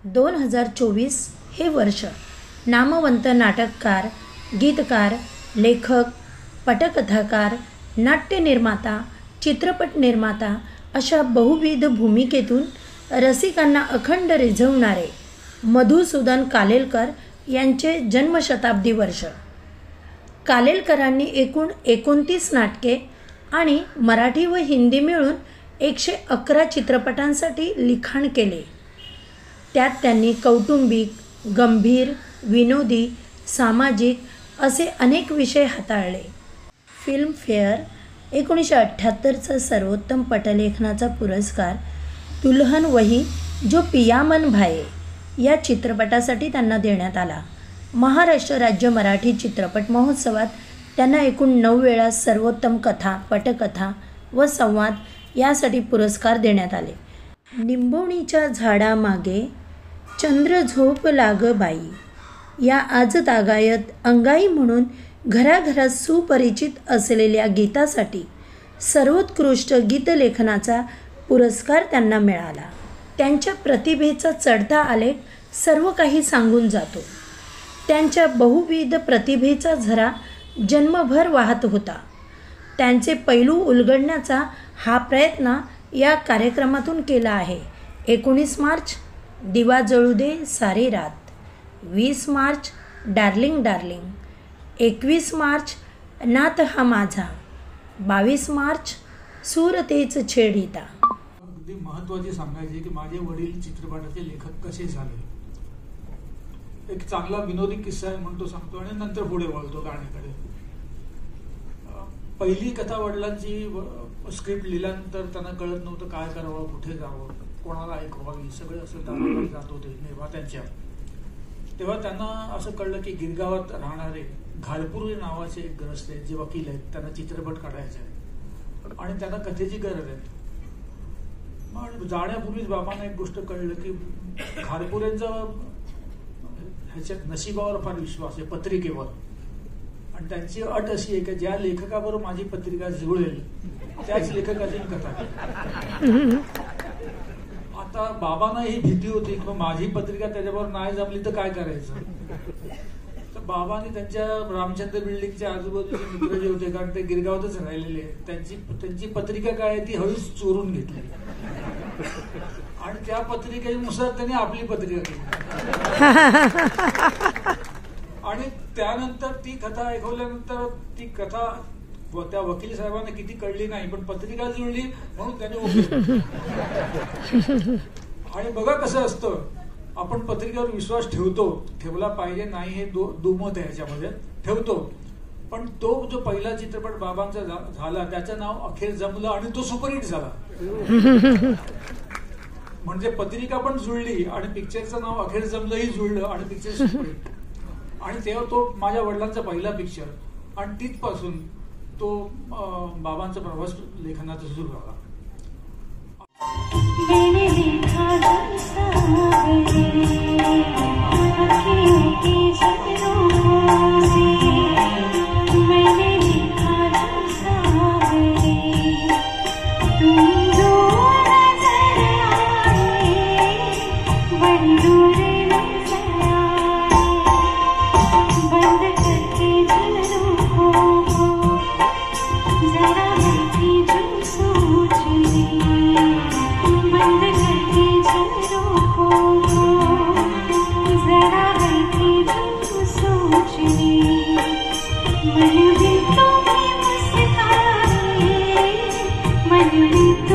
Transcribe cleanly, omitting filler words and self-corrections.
2024 हे वर्ष नामवंत नाटककार, गीतकार, लेखक, पटकथाकार, नाट्य निर्माता, चित्रपट निर्माता अशा बहुविध भूमिकेतून रसिकांना अखंड रिझवणारे मधुसूदन कालेलकर यांचे जन्मशताब्दी वर्ष. कालेलकरांनी एकूण 29 नाटके आणि मराठी व हिंदी मिळून 111 चित्रपटांसाठी लिखाण केले. त्यात त्यांनी कौटुंबिक, गंभीर, विनोदी, सामाजिक असे अनेक विषय हाताळले. फिल्मफेअर 1978चा सर्वोत्तम पटलेखनाचा पुरस्कार दुल्हन वही जो पिया मन भाए या चित्रपटासाठी त्यांना देण्यात आला. महाराष्ट्र राज्य मराठी चित्रपट महोत्सवात त्यांना एकूण 9 वेळा सर्वोत्तम कथा, पटकथा व संवाद यासाठी पुरस्कार देण्यात आले. निंबोणीच्या झाडामागे चंद्र झोप लाग बाई या आजतागायत अंगाई म्हणून घराघरात सुपरिचित असलेल्या गीतासाठी सर्वोत्कृष्ट गीतलेखनाचा पुरस्कार त्यांना मिळाला. त्यांच्या प्रतिभेचा चढता आलेख सर्व काही सांगून जातो. त्यांच्या बहुविध प्रतिभेचा झरा जन्मभर वाहत होता. त्यांचे पैलू उलगडण्याचा हा प्रयत्न या कार्यक्रमातून केला आहे. 19 मार्च दिवा जळू दे सारी रात, 20 मार्च डार्लिंग डार्लिंग, 21 मार्च नाथ हा माझा, 22 मार्च सूरतेच छेडिता. अगदी महत्त्वाचे सांगायचे की माझे वडील चित्रपटाचे लेखक कसे झाले. एक चांगला विनोदी किस्सा आहे म्हणून तो सांगतो आणि नंतर पुढे वळतो गाण्याकडे. पहिली कथा वडिलांची स्क्रिप्ट लिहिल्यानंतर त्यांना कळत नव्हतं काय करावं, कुठे जावं, कोणाला ऐकवावी, सगळे असं दारावर जात होते निर्मात्यांच्या. तेव्हा त्यांना असं कळलं की गिरगावात राहणारे घालपूर नावाचे एक ग्रस्त आहेत जे वकील आहेत, त्यांना चित्रपट काढायचा आहे आणि त्यांना कथेची गरज आहे. मग जाण्यापूर्वीच बाबांना एक गोष्ट कळलं की घालपुरेंचा ह्याच्यात नशिबावर फार विश्वास आहे, पत्रिकेवर. आणि त्यांची अट अशी आहे की ज्या लेखकाबरोबर माझी पत्रिका जुळेल त्याच लेखकाची कथा. आता बाबांना ही भीती होती की माझी पत्रिका त्याच्याबरोबर नाही जमली तर काय करायचं. तर बाबांनी त्यांच्या रामचंद्र बिल्डिंगच्या आजूबाजूचे मित्र जे होते, कारण ते गिरगावातच राहिलेले, त्यांची पत्रिका काय आहे ती हळूच चोरून घेतली आणि त्या पत्रिकेनुसार त्यांनी आपली पत्रिका केली. आणि त्यानंतर ती कथा ऐकवल्यानंतर ती कथा त्या वकील साहेबांना किती कळली नाही, पण पत्रिका जुळली म्हणून त्याने ओके. आणि बघा कसं असतं, आपण पत्रिकेवर विश्वास ठेवला पाहिजे नाही हे दुमत आहे ह्याच्यामध्ये, ठेवतो. पण तो जो पहिला चित्रपट बाबांचा झाला त्याचं नाव अखेर जमलं आणि तो सुपरहिट झाला. म्हणजे पत्रिका पण जुळली आणि पिक्चरचं नाव अखेर जमलंही जुळलं आणि पिक्चर सुपरहिट. आणि तेव्हा तो माझ्या वडिलांचा पहिला पिक्चर आणि तिथपासून तो बाबांचा प्रवास लेखनाचा सुरू झाला. मन भी तो मुस्काए, मन भी तो